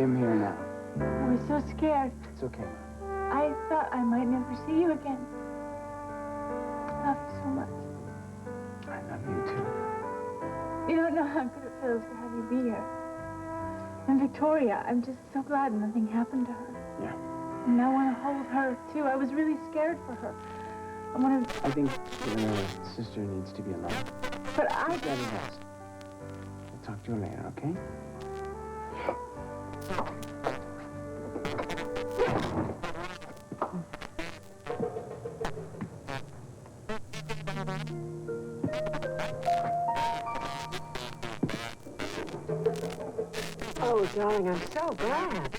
am here now. I was so scared. It's okay. I thought I might never see you again. I love you so much. I love you, too. You don't know how good it feels to have you be here. And Victoria, I'm just so glad nothing happened to her. Yeah. And I want to hold her, too. I was really scared for her. I think your sister needs to be alone. But I... Let her rest. I'll talk to her later, okay? Oh, darling, I'm so glad.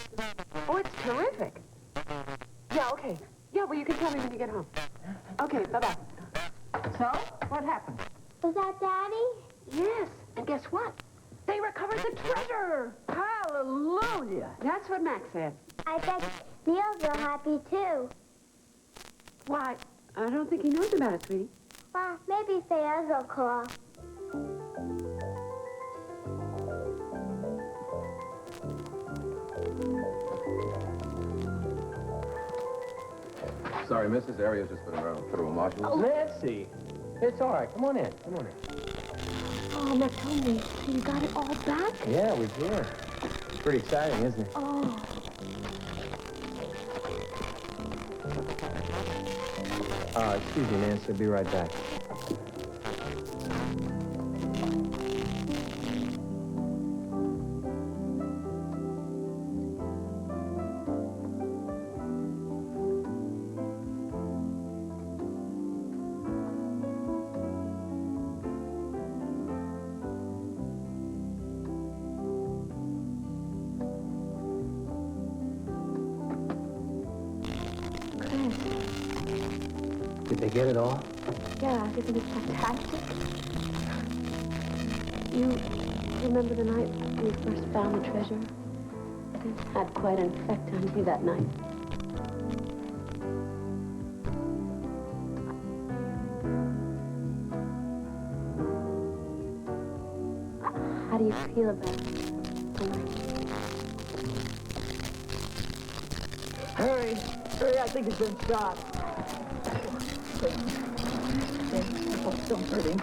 Oh, it's terrific. Yeah, okay. Yeah, well, you can tell me when you get home. Okay, bye-bye. So, what happened? Was that Daddy? Yes, and guess what? They recovered the treasure. Hallelujah! That's what Max said. I bet Neil's real happy, too. Why, I don't think he knows about it, sweetie. Well, maybe Thea's will call. Sorry, miss, this area's just been around Federal Marshal. Oh, Nancy! It's all right. Come on in. Come on in. Oh, Mac told me. You got it all back? Yeah, we did. It's pretty exciting, isn't it? Oh. Excuse me, Nancy. I'll be right back. Did they get it all? Yeah, isn't it fantastic? You remember the night when we first found the treasure? It had quite an effect on you that night. How do you feel about it tonight? Hurry! Hurry, I think it's been shot. Don't hurt him.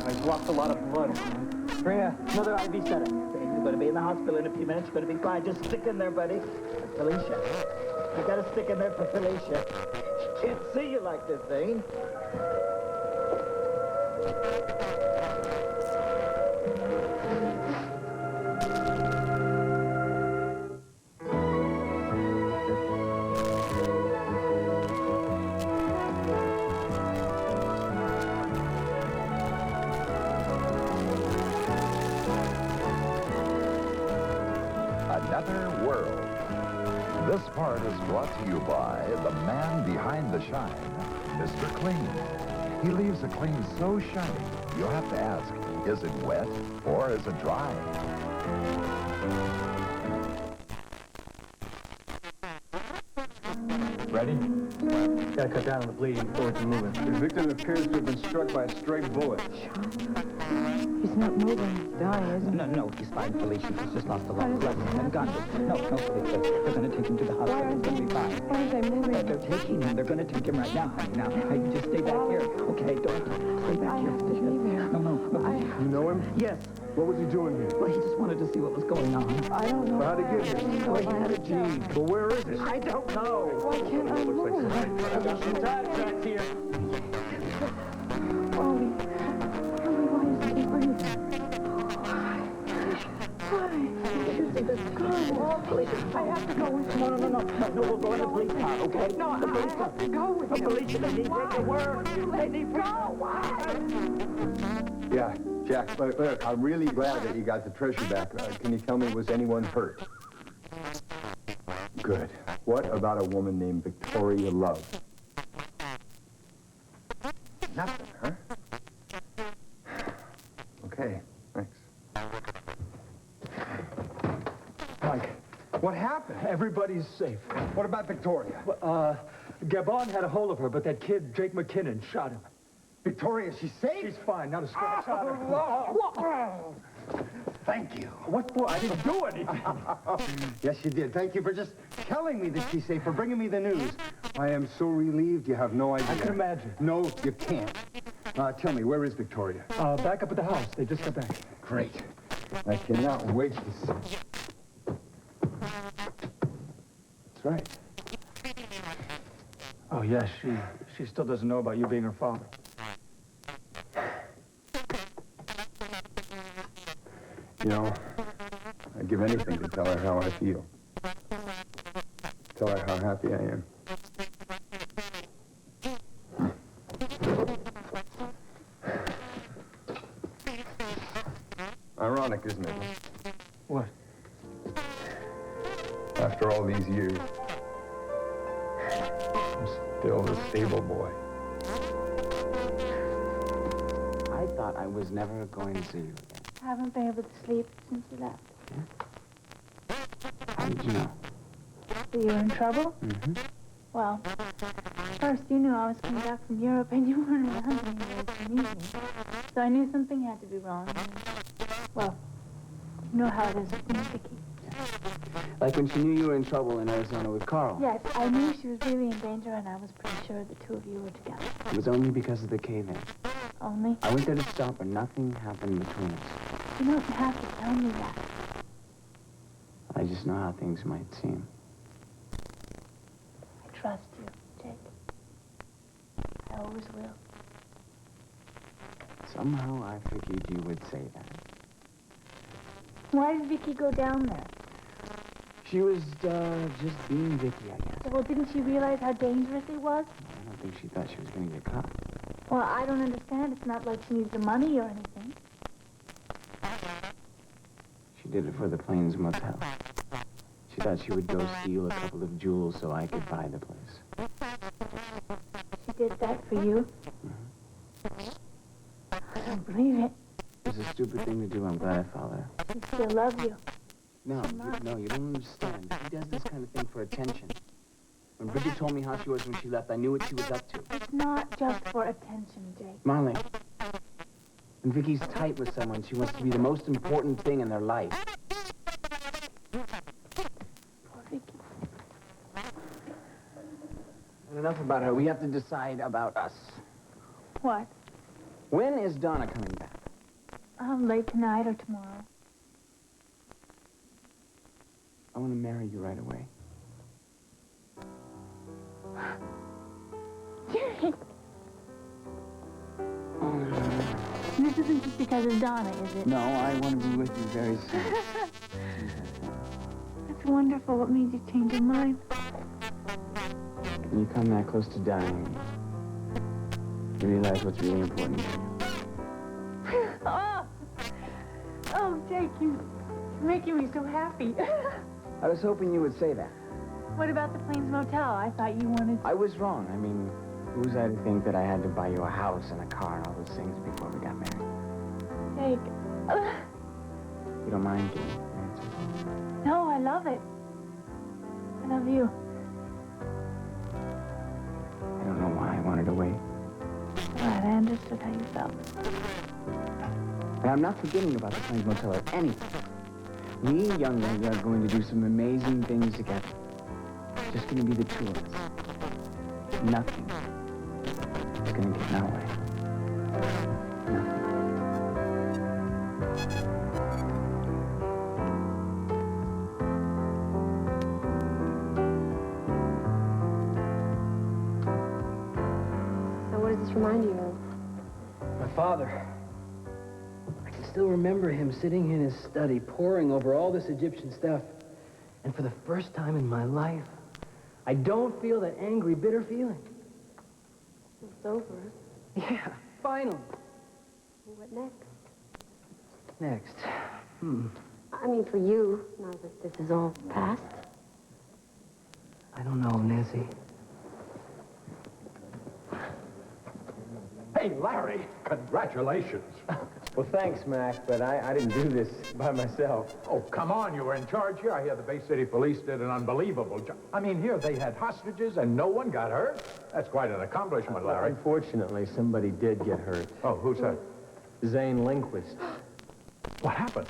He's lost a lot of blood. Freya, another IV setup. You're going to be in the hospital in a few minutes. You're going to be fine. Just stick in there, buddy. Felicia. You got to stick in there for Felicia. She can't see you like this, Zane. Another world. This part is brought to you by the man behind the shine, Mr. Clean. He leaves a clean so shiny, you'll have to ask, is it wet or is it dry? Ready? Gotta cut down on the bleeding before we can move him. The victim appears to have been struck by a stray bullet. He's not moving. He's dying, isn't he? No, he's fine, Felicia. He's just lost a lot of blood. I've got it. No, Felicia. They're gonna take him to the hospital. He's gonna be fine. Why are they moving? They're taking him. They're gonna take him right now, honey. Now, hey, just stay back here. Okay, don't stay back I here. have to be there. No. You know him? Yes. What was he doing here? Well, he just wanted to see what was going on. I don't know. How'd he get here? Well, he had a gene. Well, where is it? I don't know. Why can't I move? I've got some time tracks here. Ollie, why is he breathing? Why? Go. Felicia, I have to go with him. No, we'll go in the police car, okay? No, the I police car. have to go with him. Felicia, they need Why? to work. They need Go. Why? Yeah, Jack, look, I'm really glad that you got the treasure back. Can you tell me, was anyone hurt? Good. What about a woman named Victoria Love? Nothing, huh? Okay, thanks. Mike, What happened? everybody's safe. What about Victoria? Gabon had a hold of her, but that kid, Jake McKinnon, shot him. Victoria, she's safe? She's fine, not a scratch on her. Oh, Thank you. What for? I didn't do anything. Yes, you did. Thank you for just telling me that she's safe, for bringing me the news. I am so relieved, you have no idea. I can imagine. No, you can't. Tell me, where is Victoria? Back up at the house. They just got back. Great. I cannot wait to see. That's right. Oh, yes, she still doesn't know about you being her father. You know, I'd give anything to tell her how I feel. Tell her how happy I am. Ironic, isn't it? What? After all these years, I'm still the stable boy. I thought I was never going to see you again. I haven't been able to sleep since you left. How did you know? So you were in trouble? Mm-hmm. Well, first you knew I was coming back from Europe and you weren't around anywhere to meet me. So I knew something had to be wrong. Well, you know how it is with me, Vicky. Like when she knew you were in trouble in Arizona with Carl. Yes, I knew she was really in danger and I was pretty sure the two of you were together. It was only because of the cave-in. Only? I went there to stop her. Nothing happened between us. You don't have to tell me that. I just know how things might seem. I trust you, Jake. I always will. Somehow I figured you would say that. Why did Vicky go down there? She was, just being Vicky, I guess. Well, didn't she realize how dangerous it was? I don't think she thought she was going to get caught. Well, I don't understand. It's not like she needs the money or anything. She did it for the Plains Motel. She thought she would go steal a couple of jewels so I could buy the place. She did that for you? I don't believe it. It was a stupid thing to do. I'm glad I followed her. She still loves you. No, you don't understand. She does this kind of thing for attention. When Bridget told me how she was when she left, I knew what she was up to. It's not just for attention, Jake. Marlene, when Vicky's tight with someone, she wants to be the most important thing in their life. Poor Vicky. And enough about her. We have to decide about us. What? When is Donna coming back? Late tonight or tomorrow. I want to marry you right away. Jake! This isn't just because of Donna, is it? No, I want to be with you very soon. That's wonderful. What made you change your mind? When you come that close to dying, you realize what's really important to you. Oh, Jake, you're making me so happy. I was hoping you would say that. What about the Plains Motel? I thought you wanted... I was wrong. I mean, who was I to think that I had to buy you a house and a car and all those things before we got married? Jake. You don't mind getting married? No, I love it. I love you. I don't know why I wanted to wait. Glad I understood how you felt. And I'm not forgetting about the Plains Motel or anything. We young men are going to do some amazing things together. It's just going to be the two of us. Nothing is going to get in our way. Nothing. So what does this remind you of? My father. I can still remember him sitting in his study, poring over all this Egyptian stuff. And for the first time in my life, I don't feel that angry, bitter feeling. It's over. Yeah, finally. What next? Next. I mean, for you, now that this is all past. I don't know, Nancy. Hey, Larry, congratulations. Well, thanks, Mac, but I didn't do this by myself. Oh, come on, you were in charge here. I hear the Bay City Police did an unbelievable job. I mean, here they had hostages and no one got hurt. That's quite an accomplishment, Larry. Unfortunately, somebody did get hurt. Oh, who's that? Zane Lindquist. What happened?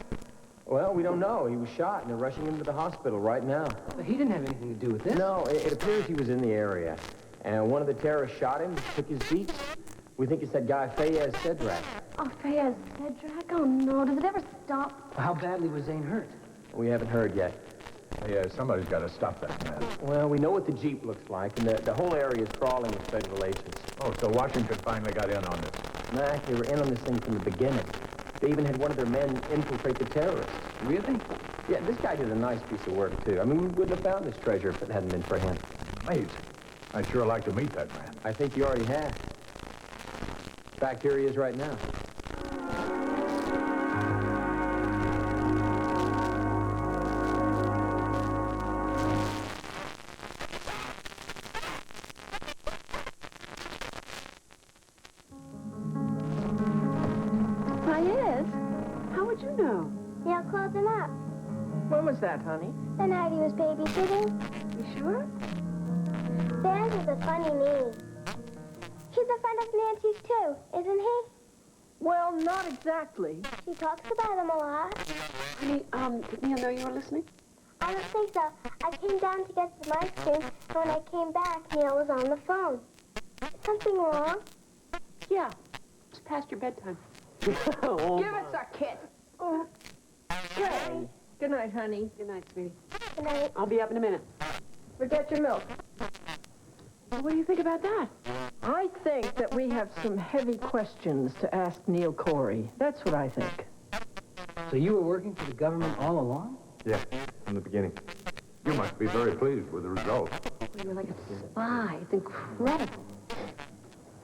Well, we don't know. He was shot, and they're rushing him to the hospital right now. But he didn't have anything to do with this. No, it appears he was in the area. And one of the terrorists shot him, took his beats. We think it's that guy, Fayez Sedrak. Oh, Fayez Sedrak? Oh, no. Does it ever stop? How badly was Zane hurt? We haven't heard yet. Yeah, somebody's got to stop that man. Well, we know what the Jeep looks like, and the whole area is crawling with federal agents. Oh, so Washington finally got in on this. Mac, they were in on this thing from the beginning. They even had one of their men infiltrate the terrorists. Really? Yeah, this guy did a nice piece of work, too. I mean, we wouldn't have found this treasure if it hadn't been for him. Mate, I'd sure like to meet that man. I think you already have. In fact, here he is right now. When was that, honey? The night he was babysitting. You sure? Dan has a funny name. He's a friend of Nancy's, too, isn't he? Well, not exactly. She talks about him a lot. Honey, did Neil know you were listening? I don't think so. I came down to get some ice cream, and when I came back, Neil was on the phone. Is something wrong? Yeah. It's past your bedtime. Oh, give us a kiss. Oh. Okay. Good night, honey. Good night, sweetie. Good night. I'll be up in a minute. Forget your milk. What do you think about that? I think that we have some heavy questions to ask Neil Corey. That's what I think. So you were working for the government all along? Yeah, from the beginning. You must be very pleased with the result. You're like a spy. It's incredible.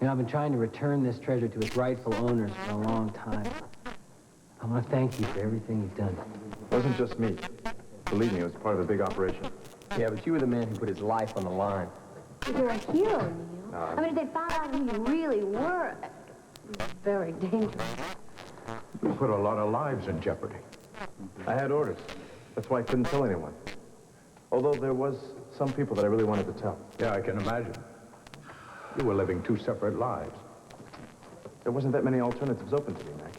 You know, I've been trying to return this treasure to its rightful owners for a long time. I want to thank you for everything you've done. It wasn't just me. Believe me, it was part of a big operation. Yeah, but you were the man who put his life on the line. You're a hero, Neil. I mean, if they found out who you really were, it's very dangerous. You put a lot of lives in jeopardy. I had orders. That's why I couldn't tell anyone. Although there was some people that I really wanted to tell. Yeah, I can imagine. You were living two separate lives. There wasn't that many alternatives open to me, Mac.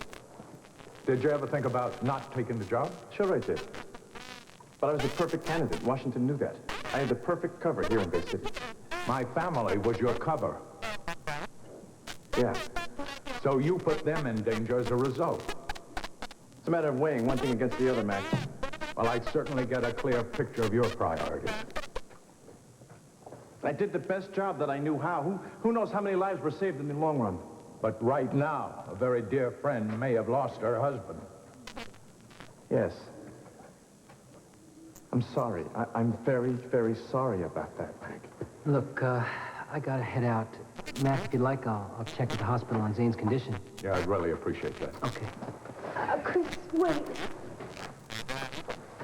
Did you ever think about not taking the job? Sure I did. But I was the perfect candidate. Washington knew that. I had the perfect cover here in Bay City. My family was your cover. Yeah. So you put them in danger as a result. It's a matter of weighing one thing against the other, Mac. Well, I certainly get a clear picture of your priorities. I did the best job that I knew how. Who knows how many lives were saved in the long run? But right now, a very dear friend may have lost her husband. Yes. I'm sorry. I'm very, very sorry about that, Mac. Look, I gotta head out. Mac, if you'd like, I'll check at the hospital on Zane's condition. Yeah, I'd really appreciate that. Okay. Chris, wait.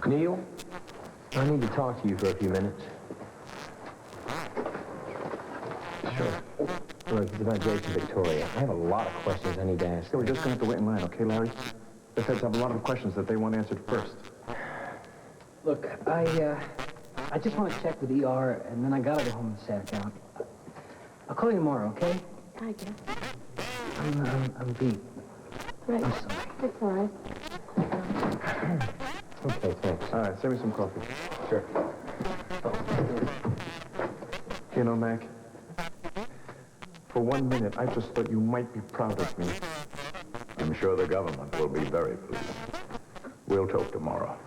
Neil, I need to talk to you for a few minutes. Sure. Look, it's about Jason Victoria. I have a lot of questions I need to ask. So we're just going to have to wait in line, okay, Larry? The feds have a lot of questions that they want answered first. Look, I just want to check with ER, and then I gotta go home and sack out. I'll call you tomorrow, okay? I guess. I'm beat. Right. I'm sorry. It's all right. Okay, thanks. All right, send me some coffee. Sure. You know, Mac, for 1 minute, I just thought you might be proud of me. I'm sure the government will be very pleased. We'll talk tomorrow.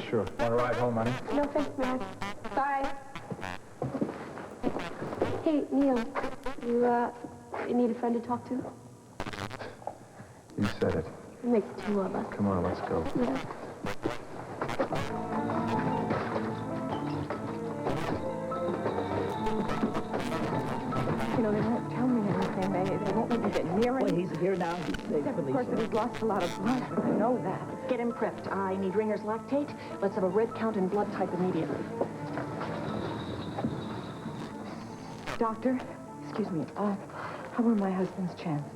Sure. Want to ride home, honey? No, thanks, Mac. Bye. Hey, Neil, you need a friend to talk to? You said it. It makes two of us. Come on, let's go. Yeah. You know, they won't tell me anything. They won't let me get near him. Well, he's here now. He's safe. Of course, he's lost a lot of blood. I know that. Get him prepped. I need Ringer's lactate. Let's have a red count and blood type immediately. Doctor, excuse me, how are my husband's chances?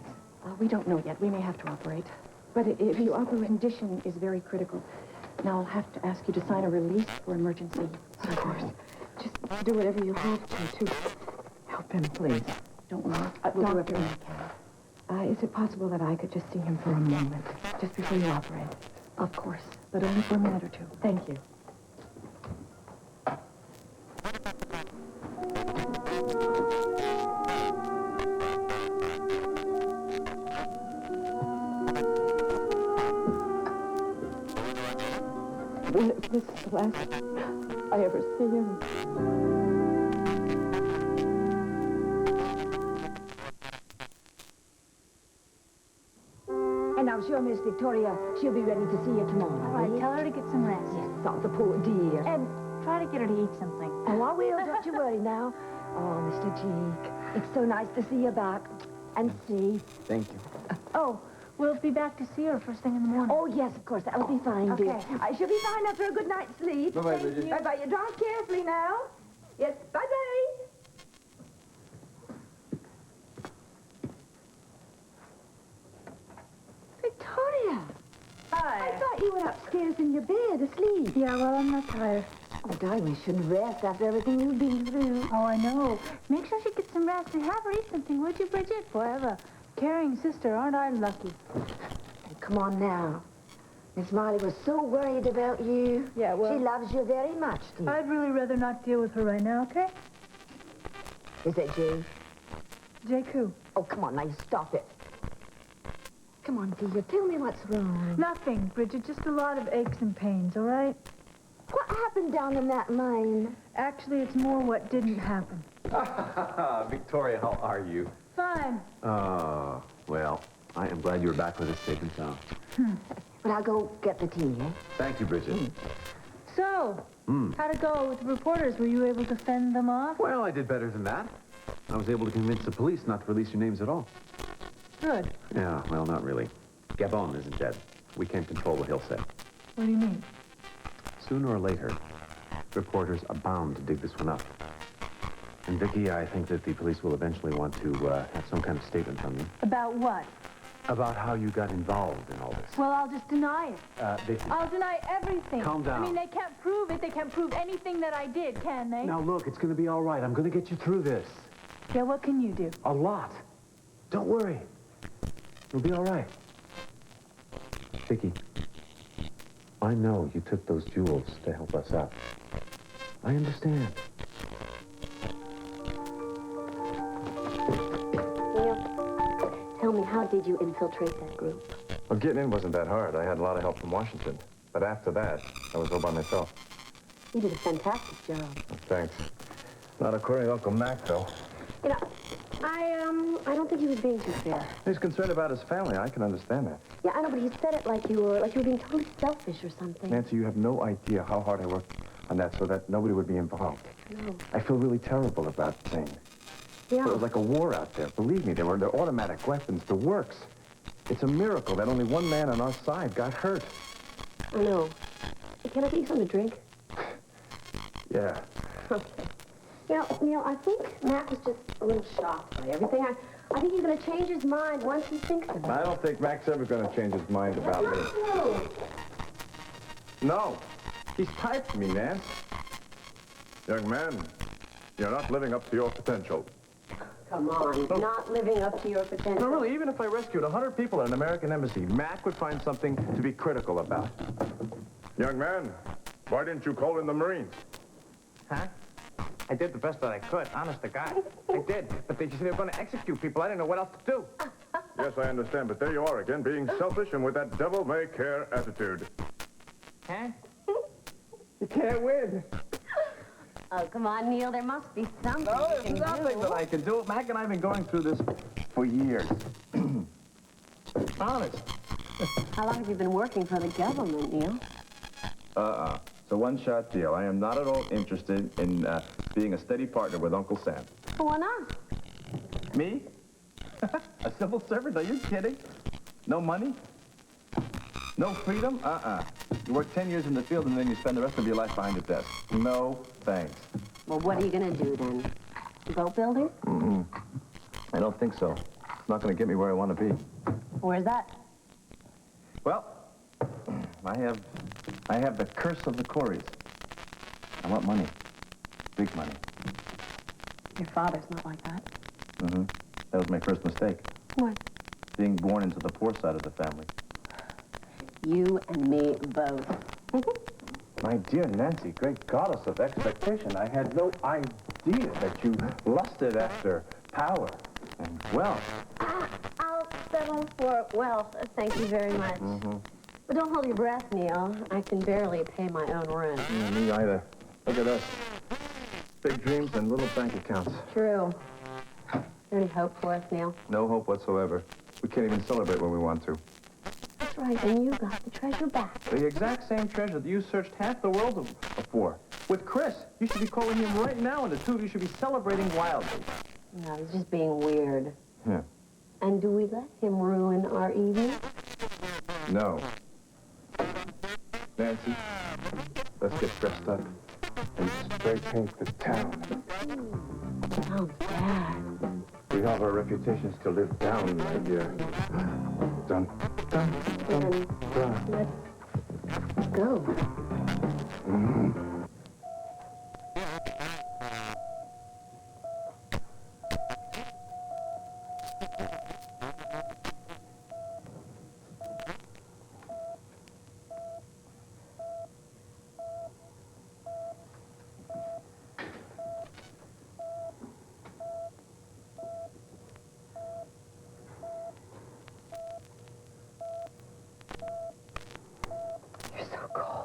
We don't know yet. We may have to operate. But if you operate... His condition is very critical. Now I'll have to ask you to sign a release for emergency. Of course. Just do whatever you have to help him, please. Don't worry. We'll do everything we can. Is it possible that I could just see him for a moment, just before you operate? Of course, but only for a minute or two. Thank you. What if this is the last I ever see him? And I'm sure Miss Victoria, she'll be ready to see you tomorrow. All right, tell her to get some rest. Yes, oh, the poor dear. And try to get her to eat something. Oh, I will, don't you worry now. Oh, Mr. Cheek, it's so nice to see you back and safe. Thank you. Oh, we'll be back to see her first thing in the morning. Oh, yes, of course, that'll be fine, dear. Okay. I shall be fine after a good night's sleep. Bye-bye, Bridget. Bye-bye. You drive carefully now. Yes, bye-bye. Victoria. Hi. I thought you were upstairs in your bed asleep. Yeah, well, I'm not tired. Oh, darling, we should rest after everything you've been through. Oh, I know. Make sure she gets some rest and have her eat something, would you, Bridget? Boy, I have a caring sister. Aren't I lucky? Come on now. Miss Marley was so worried about you. Yeah, well... She loves you very much, dear. I'd really rather not deal with her right now, okay? Is that Jay? Jake who? Oh, come on, now, you stop it. Come on, dear, tell me what's wrong. Nothing, Bridget. Just a lot of aches and pains, all right? What happened down in that mine? Actually, it's more what didn't happen. Victoria, how are you? Fine. Well, I am glad you were back with us safe and sound. But I'll go get the tea, eh? Thank you, Bridget. So, how'd it go with the reporters? Were you able to fend them off? Well, I did better than that. I was able to convince the police not to release your names at all. Good. Yeah, well, not really. Gabon isn't dead. We can't control what he'll say. What do you mean? Sooner or later, reporters are bound to dig this one up. And Vicky, I think that the police will eventually want to have some kind of statement from you. About what? About how you got involved in all this. Well, I'll just deny it. Vicky. I'll deny everything. Calm down. I mean, they can't prove it. They can't prove anything that I did, can they? Now, look, it's going to be all right. I'm going to get you through this. Yeah, what can you do? A lot. Don't worry. It'll be all right. Vicky, I know you took those jewels to help us out. I understand. Neil, tell me, how did you infiltrate that group? Well, getting in wasn't that hard. I had a lot of help from Washington. But after that, I was all by myself. You did a fantastic job. Oh, thanks. Not according to Uncle Mac, though. You know, I don't think he was being too fair. He's concerned about his family. I can understand that. Yeah, I know, but he said it like you were being totally selfish or something. Nancy, you have no idea how hard I worked on that so that nobody would be involved. No. I feel really terrible about things. Yeah. It was like a war out there. Believe me, there were automatic weapons, the works. It's a miracle that only one man on our side got hurt. I know. Hey, can I get you something to drink? Yeah. Okay. You know, Neil, I think Mac was just a little shocked by everything. I think he's going to change his mind once he thinks about it. I don't think Mac's ever going to change his mind about me. No. No. He's typed me, Nance. Young man, you're not living up to your potential. Come on, not living up to your potential. No, really, even if I rescued 100 people at an American embassy, Mac would find something to be critical about. Young man, why didn't you call in the Marines? Huh? I did the best that I could, honest to God. I did. But they just said they were going to execute people. I didn't know what else to do. Yes, I understand, but there you are again, being selfish and with that devil-may-care attitude. Huh? You can't win. Oh, come on, Neil. There must be something No, you there's can nothing do. that I can do. Mac and I have been going through this for years. Honest. How long have you been working for the government, Neil? It's a one-shot deal. I am not at all interested in being a steady partner with Uncle Sam. Why not? Me? A civil servant? Are you kidding? No money? No freedom? You work 10 years in the field and then you spend the rest of your life behind a desk. No, thanks. Well, what are you going to do then? Boat building? I don't think so. It's not going to get me where I want to be. Where's that? Well, I have the curse of the Corys. I want money. Big money. Your father's not like that. That was my first mistake. What? Being born into the poor side of the family. You and me both. My dear Nancy, great goddess of expectation, I had no idea that you lusted after power and wealth. I'll settle for wealth. Thank you very much. But don't hold your breath, Neil. I can barely pay my own rent. Yeah, me either. Look at us. Big dreams and little bank accounts. True. Is there any hope for us, Neil? No hope whatsoever. We can't even celebrate when we want to. That's right, and you got the treasure back. The exact same treasure that you searched half the world for. With Chris, you should be calling him right now, and the two of you should be celebrating wildly. No, he's just being weird. Yeah. And do we let him ruin our evening? No. Nancy, let's get dressed up and spray paint the town. Sounds bad. We have our reputations to live down, my dear. Dun, dun, dun, dun. Let's go.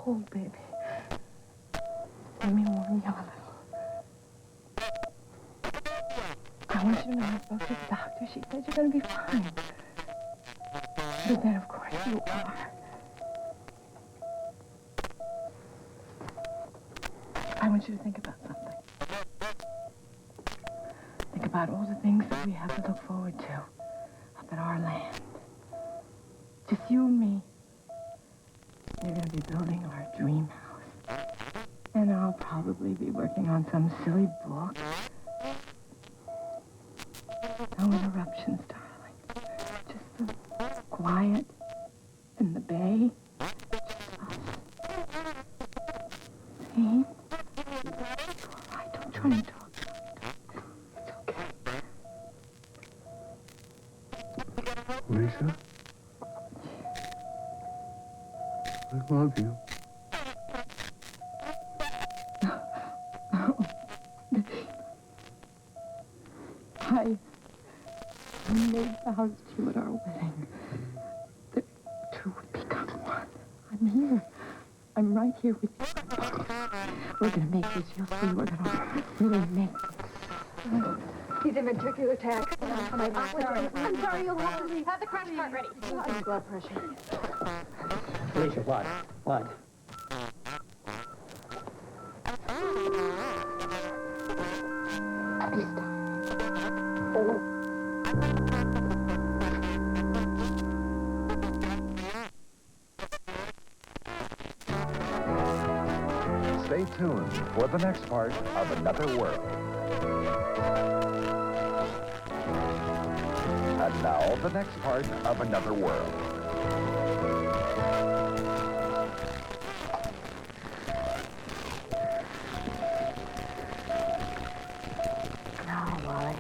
Cold, baby. Let me warm you a little. I want you to know I spoke to the doctor. She said you're going to be fine. But then, of course, you are. I want you to think about something. Think about all the things that we have to look forward to up at our land. Just you and me. We're going to be building our dream house. And I'll probably be working on some silly book. No interruptions, darling. Just the quiet in the bay. Just us. See? It's all right. Don't try and talk. It's okay. Lisa? I love you. I made vows to you at our wedding. The two would become one. I'm here. I'm right here with you. We're going to make this, you'll see. We're going to really make this. He's in ventricular attack. I'm sorry, you'll have to leave. Have the crash cart ready. Blood pressure. Alicia, what? What? Stay tuned for the next part of Another World. And now, the next part of Another World. No, Wally.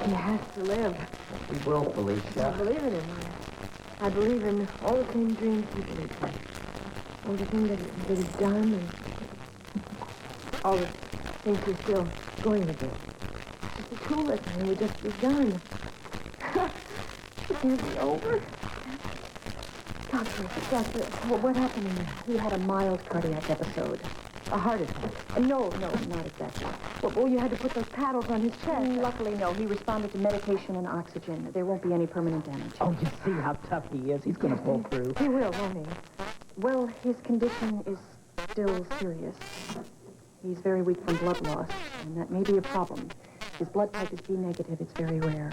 He has to live. We will, Felicia. I believe in him. I believe in all the same dreams he believes in. All the things that he's done and all the things he's still going to do. Just a tool lesson we just begun. It can't be over. Doctor, what happened in there? He had a mild cardiac episode. A heart attack. No, not exactly. Well, you had to put those paddles on his chest. Luckily, no. He responded to medication and oxygen. There won't be any permanent damage. Oh, you see how tough he is. He's going to pull through. He will, won't he? Well, his condition is still serious. He's very weak from blood loss, and that may be a problem. His blood type is B negative. It's very rare.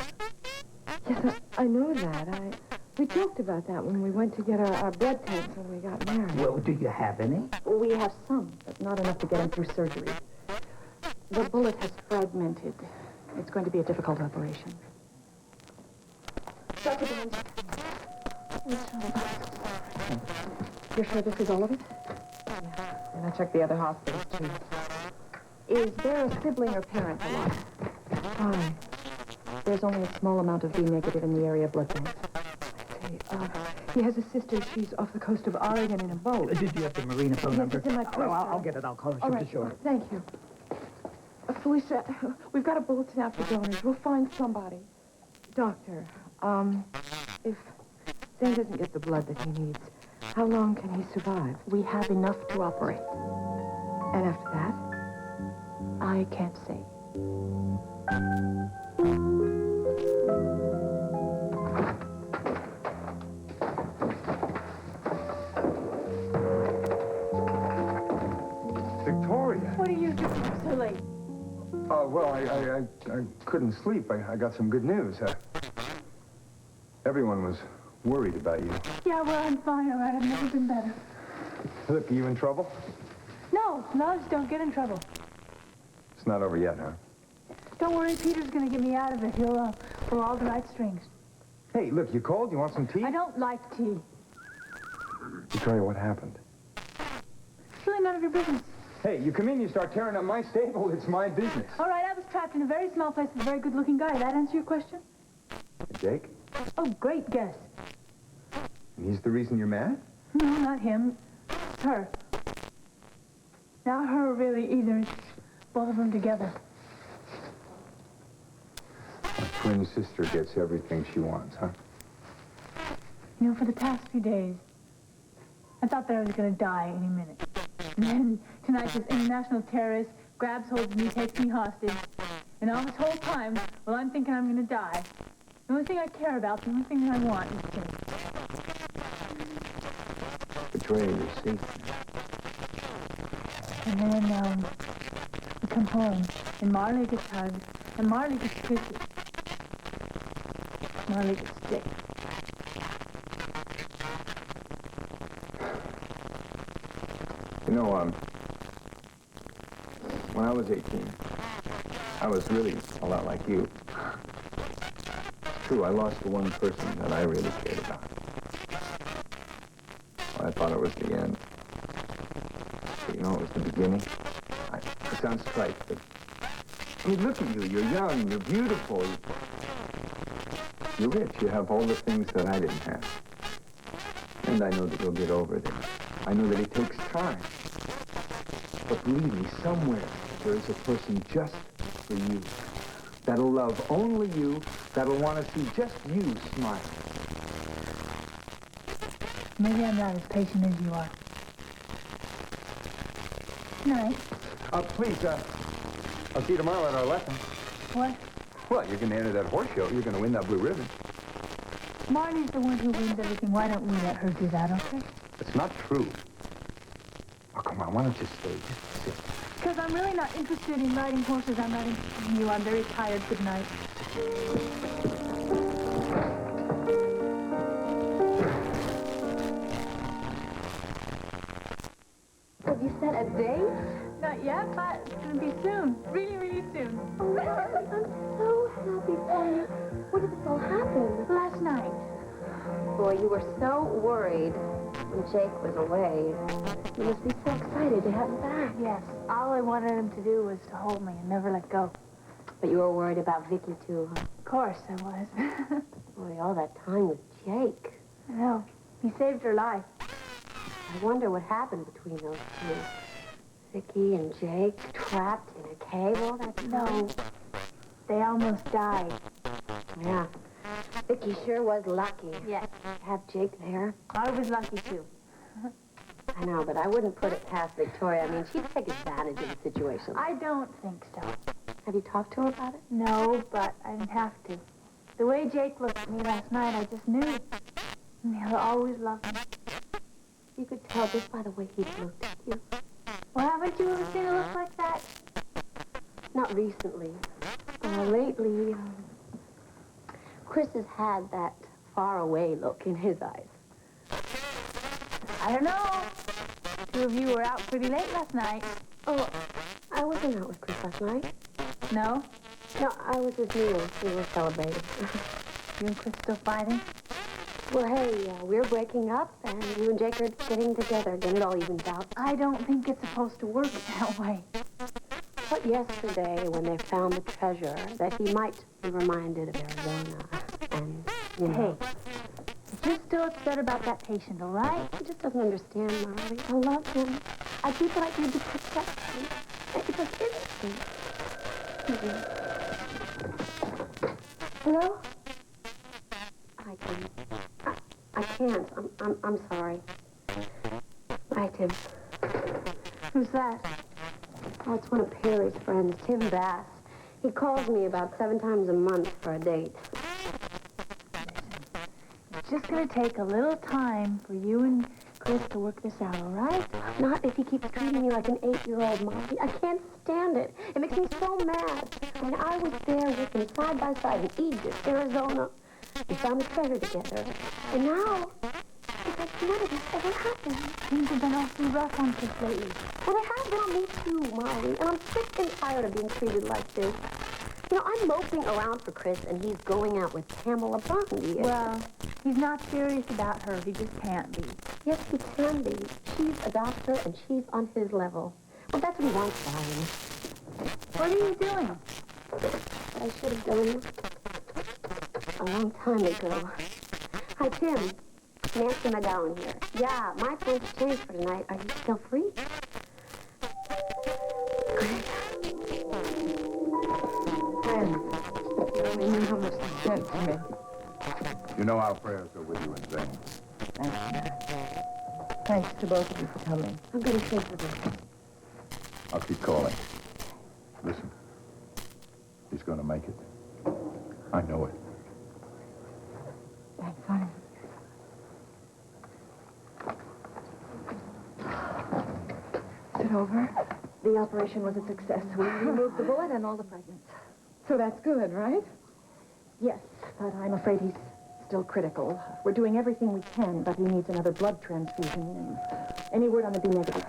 Yes, I know that. We talked about that when we went to get our blood tests when we got married. Well, do you have any? Well, we have some, but not enough to get him through surgery. The bullet has fragmented. It's going to be a difficult operation. Dr. Barnes. You're sure this is all of it? Yeah. And I checked the other hospitals, too. Is there a sibling or parent alive? Why? There's only a small amount of B negative in the area blood banks. See, He has a sister. She's off the coast of Oregon in a boat. Did you have the marina phone number? Yes, it's in my purse. I'll get it. I'll call her. All She'll right. be sure. Thank you. Felicia, we've got a bulletin out for donors. We'll find somebody. Doctor, if Zane doesn't get the blood that he needs, how long can he survive? We have enough to operate. And after that? I can't say. Victoria. What are you doing so late? Well, I couldn't sleep. I got some good news. Everyone was worried about you. Yeah, well, I'm fine, all right. I've never been better. Look, are you in trouble? No, loves don't get in trouble. It's not over yet, huh? Don't worry, Peter's gonna get me out of it. He'll pull all the right strings. Hey, look, you cold? You want some tea? I don't like tea. Victoria, what happened? It's really none of your business. Hey, you come in, you start tearing up my stable, it's my business. All right, I was trapped in a very small place with a very good-looking guy. Did that answer your question? Jake? Oh, great guess. And he's the reason you're mad? No, not him. It's her. Not her, really, either. It's both of them together. My twin sister gets everything she wants, huh? You know, for the past few days, I thought that I was going to die any minute. And then tonight, this international terrorist grabs hold of me, takes me hostage. And all this whole time, well, I'm thinking I'm going to die. The only thing I care about, the only thing that I want is Jake. Victoria, you're safe. And then, we come home, and Marley gets hugged, and Marley gets kissed. Marley gets sick. You know, when I was 18, I was really a lot like you. It's true, I lost the one person that I really cared about. Well, I thought it was the end. But, you know, it was the beginning. It sounds trite, but I mean, look at you. You're young, you're beautiful. You're rich. You have all the things that I didn't have. And I know that you'll get over it. I know that it takes time. But believe me, somewhere there is a person just for you. That'll love only you, that'll want to see just you smile. Maybe I'm not as patient as you are. Night. Please, I'll see you tomorrow at our lesson. What? Well, you're going to enter that horse show. You're going to win that blue ribbon. Marley's the one who wins everything. Why don't we let her do that, okay? It's not true. Oh, come on. Why don't you stay? Just sit. Because I'm really not interested in riding horses. I'm not interested in you. I'm very tired. Good night. Have you set a date? Not yet, but it's going to be soon. Really, really soon. Oh, I'm so happy for you. When did this all happen? Last night. Boy, you were so worried when Jake was away. You must be so excited to have him back. Yes. All I wanted him to do was to hold me and never let go. But you were worried about Vicky, too, huh? Of course I was. Boy, all that time with Jake. I know. He saved her life. I wonder what happened between those two. Vicky and Jake trapped in a cave all that time. No. They almost died. Yeah. Vicky sure was lucky. Yes. To have Jake there. I was lucky, too. I know, but I wouldn't put it past Victoria. I mean, she'd take advantage of the situation. I don't think so. Have you talked to her about it? No, but I didn't have to. The way Jake looked at me last night, I just knew. And he'll always love me. You could tell just by the way he looked at you. Well, haven't you ever seen a look like that? Not recently. Lately, Chris has had that far-away look in his eyes. I don't know. Two of you were out pretty late last night. Oh, I wasn't out with Chris last night. No? No, I was with Neil. We were celebrating. You and Chris still fighting? Well, hey, we're breaking up, and you and Jake are getting together. Then it all evens out. I don't think it's supposed to work that way. But yesterday, when they found the treasure, that he might be reminded of Arizona. And, you know. Hey, just still upset about that patient, all right? He just doesn't understand, Marley. I love him. I do what I can to protect him. And it's just instinct. Hello? Hi, Tim. I can't. I'm sorry. Bye, Tim. Who's that? Oh, it's one of Perry's friends, Tim Bass. He calls me about 7 times a month for a date. It's just gonna take a little time for you and Chris to work this out, all right? Not if he keeps treating me like an 8-year-old, Molly. I can't stand it. It makes me so mad. I mean, I was there with him side by side in Egypt, Arizona. We found the treasure together. And now, it's like none of this ever happened. Things have been awfully rough on Chris lately. Well, they have been on me too, Molly. And I'm sick and tired of being treated like this. You know, I'm moping around for Chris, and he's going out with Pamela Bondi. Well, he's not serious about her. He just can't be. Yes, he can be. She's a doctor, and she's on his level. Well, that's what he wants, darling. What are you doing? What I should have done a long time ago. Hi, Tim. Nancy McGowan here. Yeah, my plans have changed for tonight. Are you still free? Great. Friend, you know how much you meant to me. You know our prayers are with you in vain. Thanks to both of you for coming. I'm going to stay for this. I'll keep calling. Listen, he's going to make it. I know it. Thanks, honey. Is it over? The operation was a success. We removed the bullet and all the fragments. So that's good, right? Yes, but I'm afraid he's still critical. We're doing everything we can, but he needs another blood transfusion. And any word on the B negative?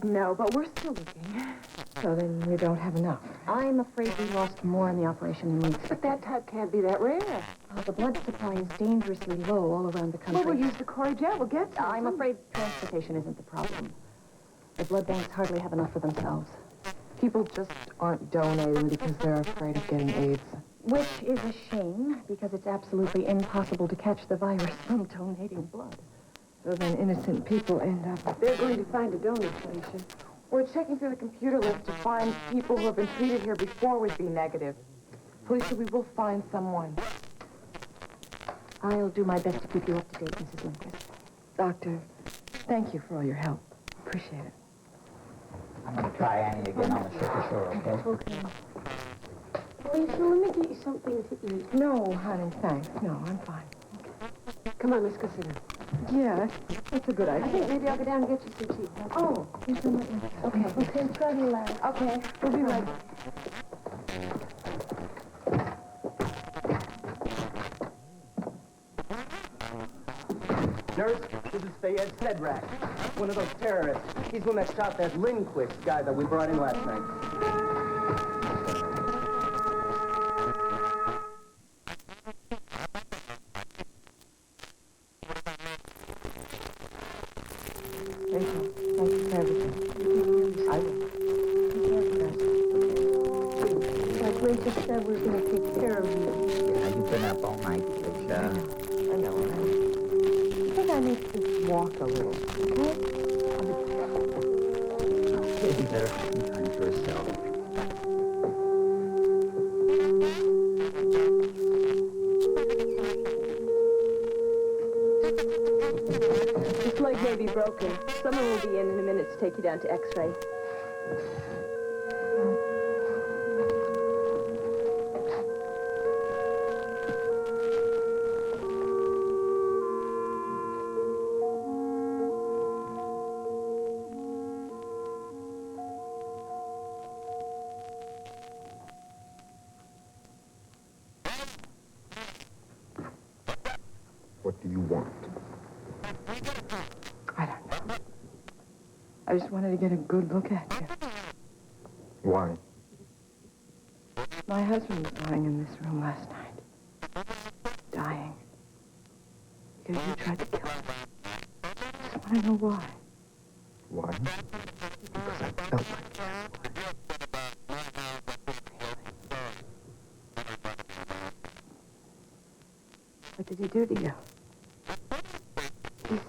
No, but we're still looking. So then you don't have enough. I'm afraid we lost more in the operation than we expected. But that type can't be that rare. The blood supply is dangerously low all around the country. Well, we'll use the Corey Jet. We'll get to I'm afraid transportation isn't the problem. The blood banks hardly have enough for themselves. People just aren't donating because they're afraid of getting AIDS. Which is a shame, because it's absolutely impossible to catch the virus from donating blood. So then innocent people end up... They're going to find a donor station. We're checking through the computer list to find people who have been treated here before with B negative. Felicia, we will find someone. I'll do my best to keep you up to date, Mrs. Lindquist. Doctor, thank you for all your help. Appreciate it. I'm going to try Annie again on the sugar shore, okay? Okay. Lisa, let me get you something to eat. No, honey, thanks. No, I'm fine. Come on, let's go sit down. Yeah, that's a good idea. I think maybe I'll go down and get you some tea. Oh, here's some. Okay. Okay, try to laugh. Okay, we'll be right back. Nurse, this is Fayed Sedrak, one of those terrorists. He's the one that shot that Lindquist guy that we brought in last night. Rachel, thank you for everything. I will. Like Rachel said, we're going to take care of you. Yeah, you've been up all night, Felicia. I know, honey. I think I need to walk a little, okay? You better have some time to yourself. This leg may be broken. Someone will be in a minute to take you down to X-ray. What do you want? I don't know. I just wanted to get a good look at you. Why? My husband was lying in this room last night. Dying. Because you tried to kill him. I just want to know why. Why? Because I felt like it. What did he do to you?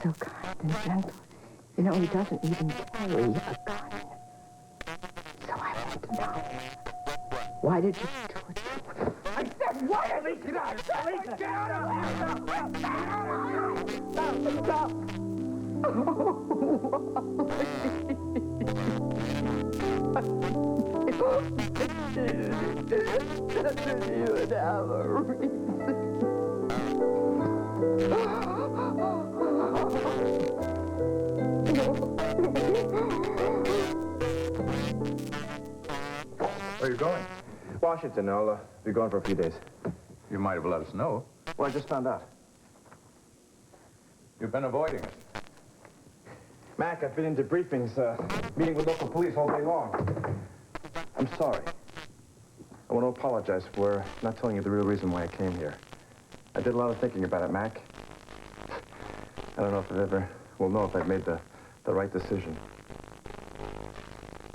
so kind and gentle. You know, he doesn't even carry a gun. So I want to know, why did you do it to him? I said, why did you do it? Lisa, get out of here! Stop! You would have a reason. Where are you going? Washington. I'll be gone for a few days. You might have let us know. Well, I just found out. You've been avoiding us. Mac, I've been in debriefings, meeting with local police all day long. I'm sorry. I want to apologize for not telling you the real reason why I came here. I did a lot of thinking about it, Mac. I don't know if will know if I've made the right decision.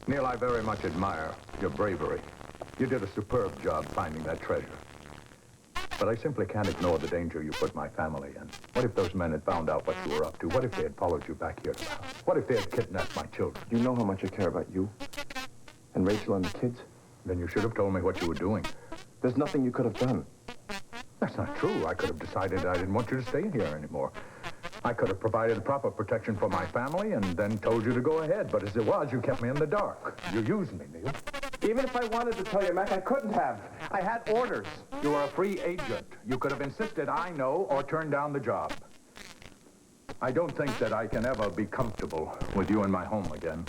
Neil, I very much admire your bravery. You did a superb job finding that treasure. But I simply can't ignore the danger you put my family in. What if those men had found out what you were up to? What if they had followed you back here to the house? What if they had kidnapped my children? You know how much I care about you and Rachel and the kids. Then you should have told me what you were doing. There's nothing you could have done. That's not true. I could have decided I didn't want you to stay here anymore. I could have provided proper protection for my family and then told you to go ahead. But as it was, you kept me in the dark. You used me, Neil. Even if I wanted to tell you, Mac, I couldn't have. I had orders. You are a free agent. You could have insisted I know or turned down the job. I don't think that I can ever be comfortable with you in my home again.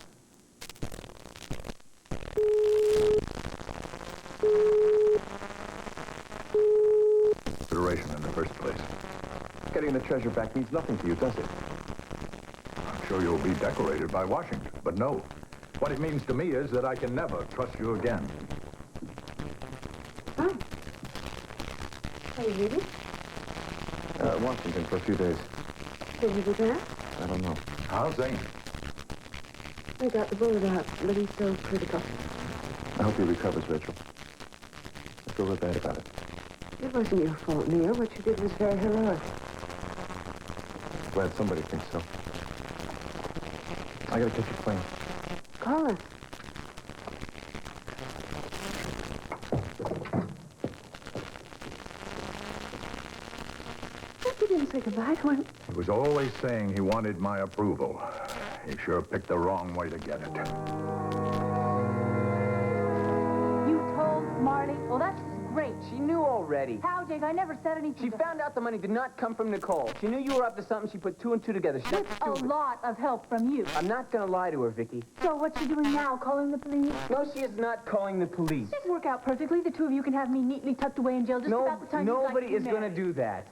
Consideration in the first place. Getting the treasure back means nothing to you, does it? I'm sure you'll be decorated by Washington, but no. What it means to me is that I can never trust you again. Oh. Are you leaving? Washington for a few days. Will you be back? I don't know. How's Zane? I got the bullet out, but he's still critical. I hope he recovers, Rachel. I feel real bad about it. It wasn't your fault, Neil. What you did was very heroic. Glad somebody thinks so. I gotta catch a plane. Call us. You didn't say goodbye to him. He was always saying he wanted my approval. He sure picked the wrong way to get it. You told Marley? Oh, that's great. She knew already. How, Jake? I never said anything. She found out the money did not come from Nicole. She knew you were up to something. She put two and two together. She's With not a stupid. lot of help from you. I'm not gonna lie to her, Vicky. So what's she doing now? Calling the police? No, she is not calling the police. Things work out perfectly. The two of you can have me neatly tucked away in jail just about the time nobody you'd is like to gonna do that.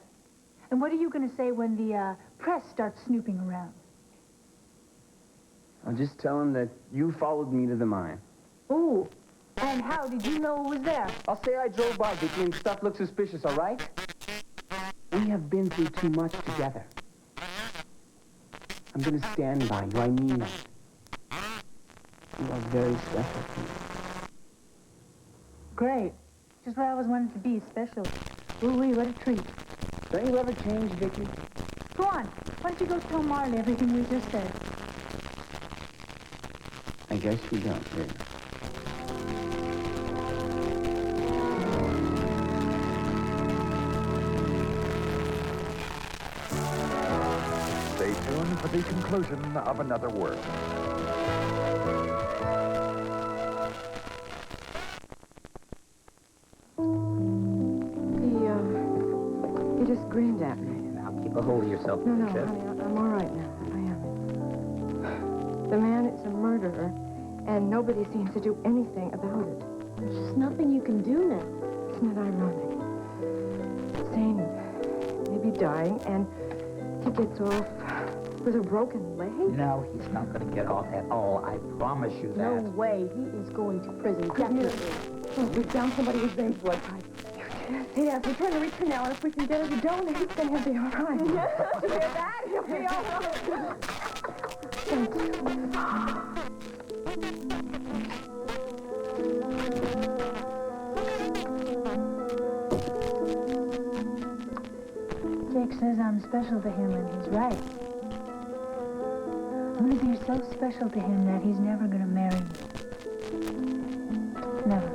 And what are you gonna say when the press starts snooping around? I'll just tell him that you followed me to the mine. Ooh. And how did you know it was there? I'll say I drove by, Vicky, and stuff looks suspicious, all right? We have been through too much together. I'm gonna stand by you. I mean that. You are very special to me. Great. Just what I always wanted to be, special. Ooh-wee, what a treat. Don't you ever change, Vicky? Go on. Why don't you go tell Marley everything we just said? I guess you don't, really. Stay tuned for the conclusion of Another World. He just grinned at me. Now keep a hold of yourself. No, Chef. honey, I'm all right now. I am. The man is a murderer, and nobody seems to do anything about it. There's just nothing you can do now. Isn't it ironic? Zane may be dying, and he gets off with a broken leg? No, he's not going to get off at all. I promise you that. No way. He is going to prison, definitely. Oh, we found somebody with Zane's blood type. Yes, we're trying to reach her now, and if we can get her to donate, then he'll be all right. You hear that? He'll be all right. Thank you. Jake says I'm special to him, and he's right. What if you're so special to him that he's never gonna marry you? Never.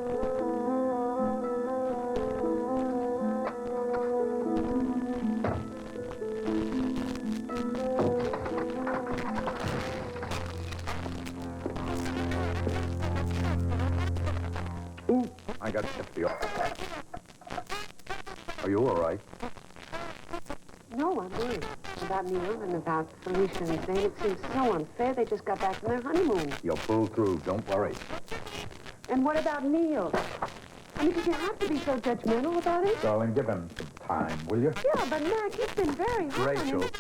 Ooh, I got to get to the office. Are you all right? No, I'm worried about Neil and about Felicia and Zane. It seems so unfair. They just got back from their honeymoon. You'll pull through. Don't worry. And what about Neil? I mean, did you have to be so judgmental about it? Darling, give him some time, will you? Yeah, but Mac, he's been very hard on him. Rachel.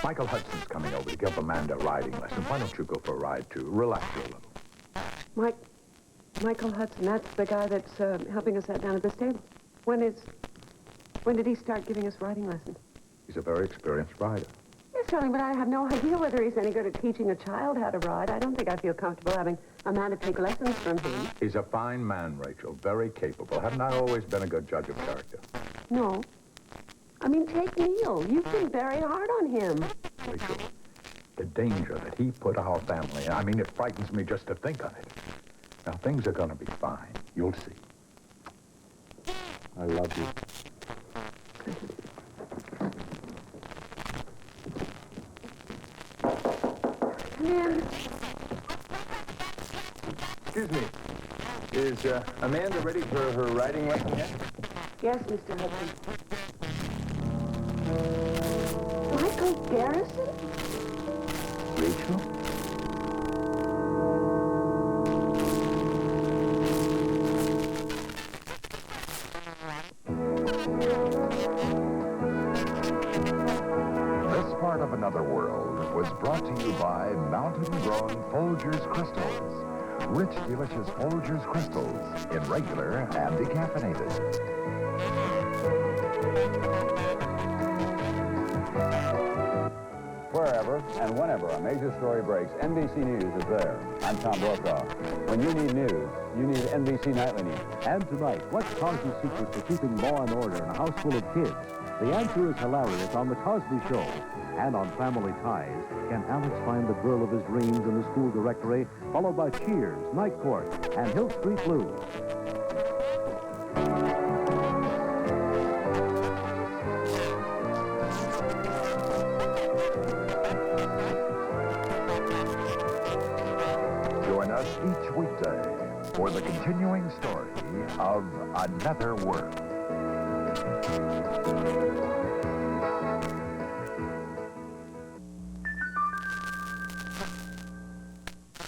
Michael Hudson's coming over to give Amanda a riding lesson. Why don't you go for a ride, too? Relax you a little. Michael Hudson, that's the guy that's helping us out down at this table. When did he start giving us riding lessons? He's a very experienced rider. Yes, darling, but I have no idea whether he's any good at teaching a child how to ride. I don't think I feel comfortable having Amanda take lessons from him. He's a fine man, Rachel. Very capable. Haven't I always been a good judge of character? No. I mean, take Neil. You've been very hard on him. Rachel, the danger that he put our family in, I mean, it frightens me just to think of it. Now, things are going to be fine. You'll see. I love you. Come in. Excuse me. Is Amanda ready for her riding lesson yet? Yes, Mr. Hudson. Michael Garrison? Rachel? This part of Another World was brought to you by mountain-grown Folgers Crystals. Rich, delicious Folgers Crystals in regular and decaffeinated. Wherever and whenever a major story breaks, NBC News is there. I'm Tom Brokaw. When you need news, you need NBC Nightly News. And tonight, what's Cosby's secret for keeping law and order in a house full of kids? The answer is hilarious on The Cosby Show. And on Family Ties, can Alex find the girl of his dreams in the school directory, followed by Cheers, Night Court, and Hill Street Blues. Join us each weekday for the continuing story of Another World.